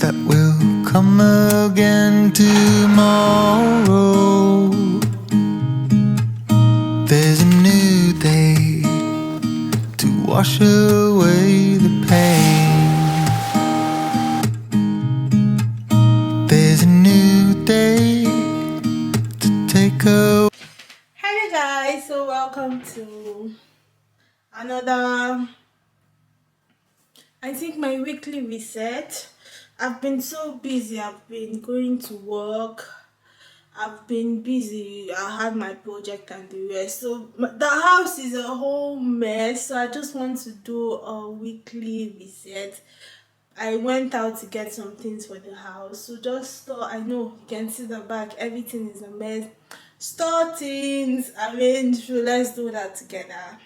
that will come again tomorrow. There's a new day to wash away the pain. There's a new day to take away. Hello guys, so welcome to another, I think, my weekly reset. I've been so busy. I've been going to work. I've been busy. I had my project and the rest. So the house is a whole mess. So I just want to do a weekly reset. I went out to get some things for the house. So just I know you can see the back. Everything is a mess. Store things, arrange. So let's do that together.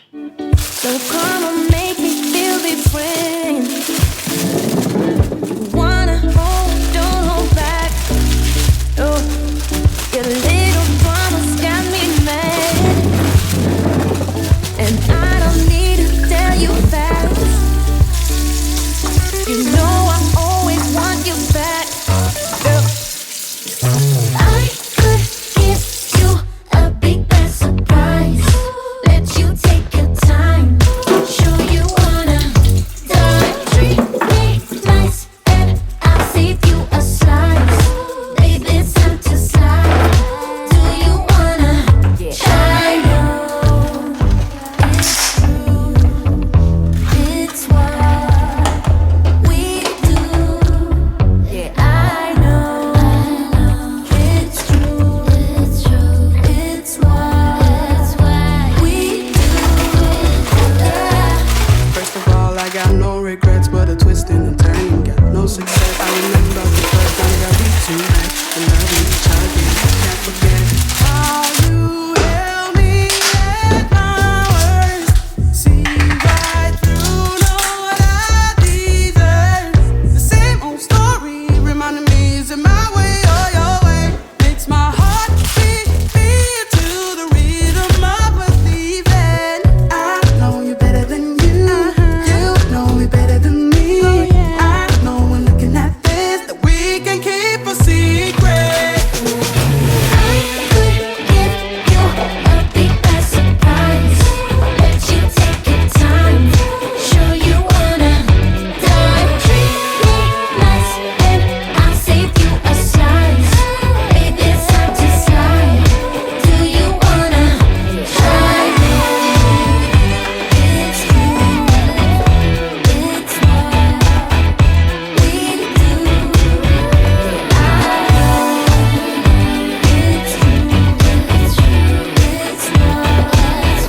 So come on, make me feel different. Wanna hold, don't hold back. Oh, your little promise got me mad, and I don't need to tell you facts. You know I always want you back. I could give you a big bad surprise. Let you take your time. Sure you wanna die. Treat me nice and I'll save you a slice. Baby, it's time to slide. Do you wanna try? It's true. It's what we do. Yeah, I know. It's true. It's true. It's what we do. First of all, I got no regrets, but a twist and a turn. Got no success. I remember the first time that we too much, and love each other. Can't forget how you held me at my worst. See right through, know what I deserve. The same old story reminding me, is it my way or your way? Makes my heart beat to the rhythm of believing. I know you better than you. You know me better than me. I know when looking at this that we can keep a secret. I could give you a big bad surprise. Let you take your time. Sure you wanna die. Treat me nice and I'll save you a slice. Baby, it's time to slide. Do you wanna try? It's true. It's what we do. I know. It's true. It's true. It's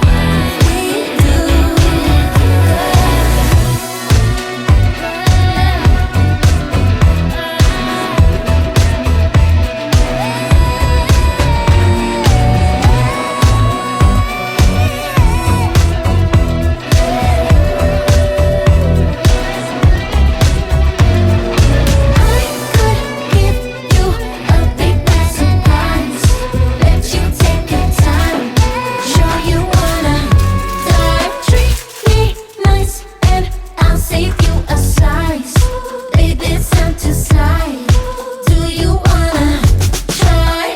what we do. I could give you a big bad surprise. Let you take your time. Sure you wanna die. Treat me nice and I'll save you a slice. Baby, it's time to slide. Do you wanna try?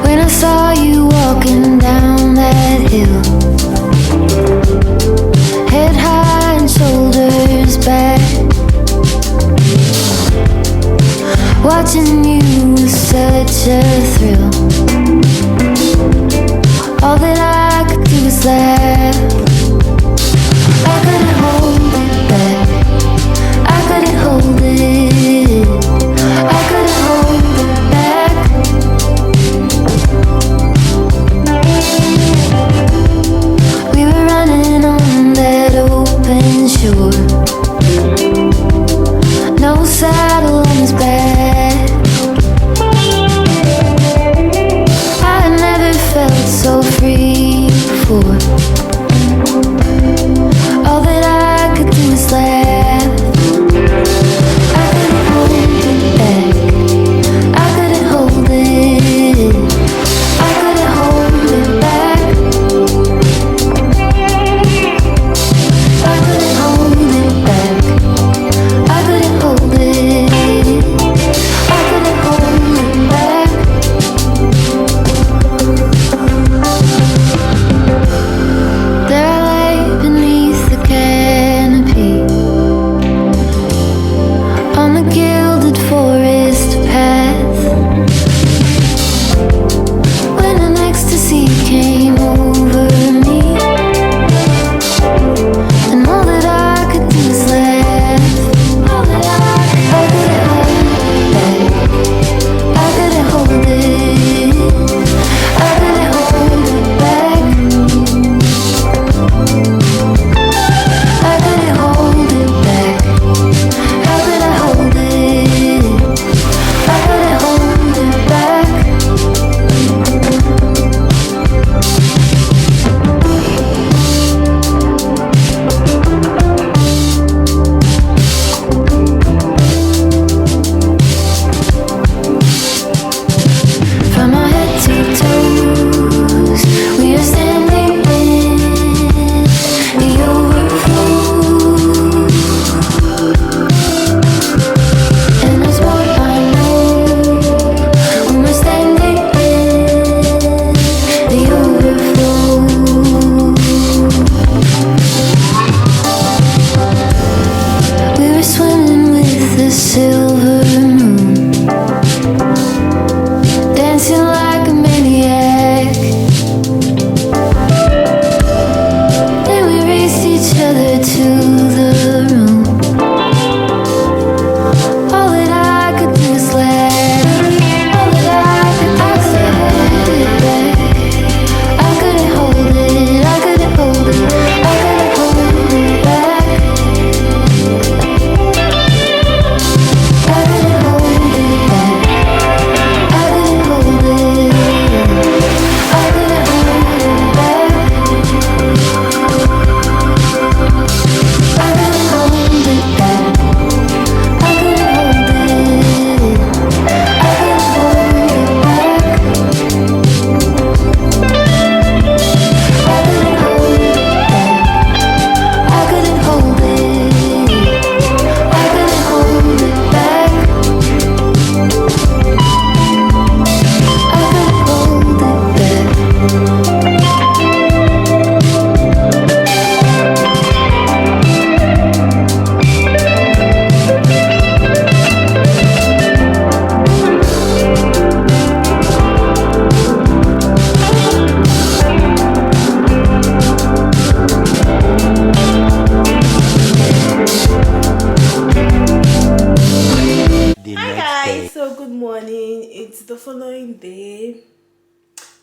When I saw you walking down that hill, head high and shoulders back, watching you was such a thrill. All that I could do was laugh. I couldn't hold it back. I couldn't hold it. I couldn't hold it back. We were running on that open shore. No saddle on his back. I had never felt so free before. following day,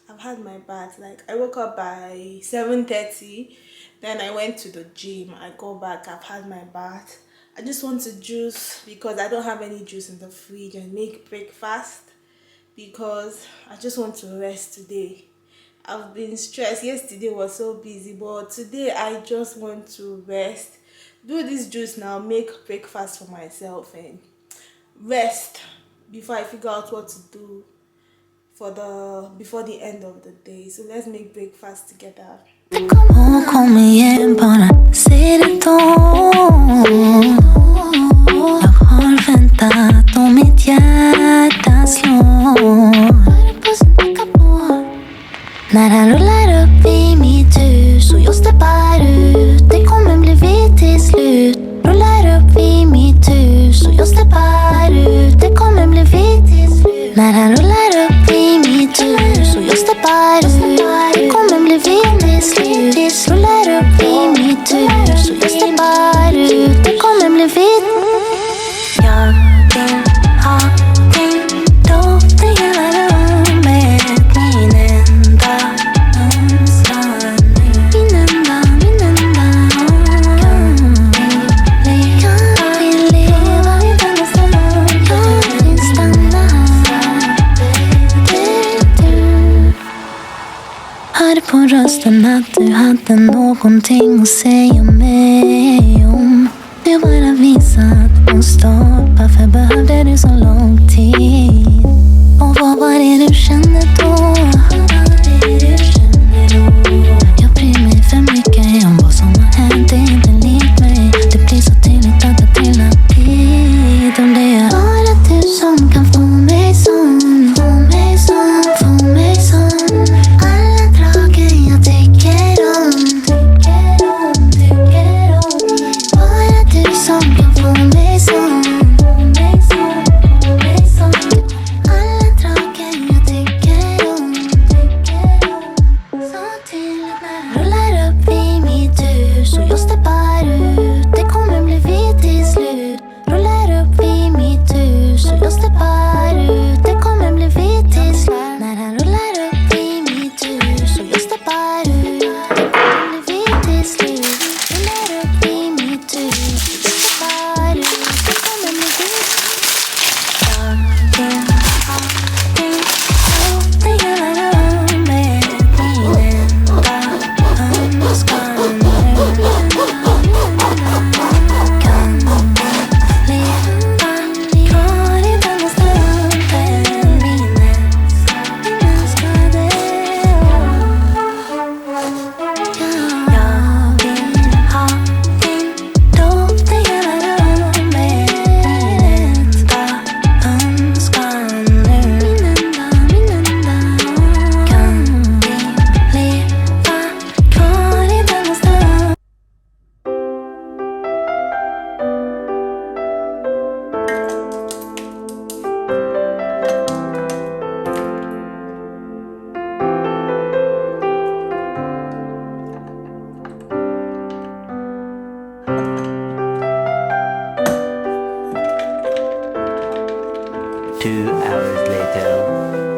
I've had my bath. Like I woke up by 7:30, then I went to the gym. I go back, I've had my bath. I just want to juice because I don't have any juice in the fridge, and make breakfast because I just want to rest today. I've been stressed. Yesterday was so busy, but today I just want to rest. Do this juice now, make breakfast for myself, and rest before I figure out what to do for the before the end of the day. So let's make breakfast together. Hon kommer igen, bara säg det då. Jag har väntat och mitt hjärta slår. När han rullar upp i mitt hus och jag steppar ut, det kommer bli vitt till slut. Rullar upp i mitt hus och jag steppar ut, det kommer bli vitt till slut. När han rullar upp i mitt hus och jag steppar ut, det kommer bli vitt till slut. Rullar upp i mitt hus och jag steppar ut, det kommer bli vitt. Jag vill ha din doft i hela rummet, min enda önskan. Min enda kan vi leva i denna stund? Jag vill stanna här. Du hörde på rösten att du hade någonting att säga mig om. Du bara visat på stopp, varför behövde du så lång tid? Och vad var det du kände då? Jag bryr mig för mycket om vad som har hänt, det är inte likt mig. Det blir så tydligt att jag trillar dit. Och det är bara du som kan få mig sån, få mig sån, få mig sån. Alla drager jag tycker om, tycker om, tycker om. Bara du som kan få mig sån, få mig sån, få mig sån. Alla drager jag tycker om, tycker om. Så tydligt när han rullar upp i mitt hus och jag steppar ut, det kommer bli vitt till slut. Rullar upp i mitt hus och jag steppar ut, det kommer bli vitt till slut. När han rullar upp i mitt hus och jag steppar ut, det kommer bli vitt till slut. Rullar upp i mitt hus och jag steppar ut, det kommer bli vitt. Jag vill ha din doft i hela rummet, min enda önskan. Kan vi leva kvar i denna stunden? Min älskade. Jag vill ha din doft i hela rummet, min enda önskan nu. Min enda. Kan vi leva kvar i denna stund? Two hours later.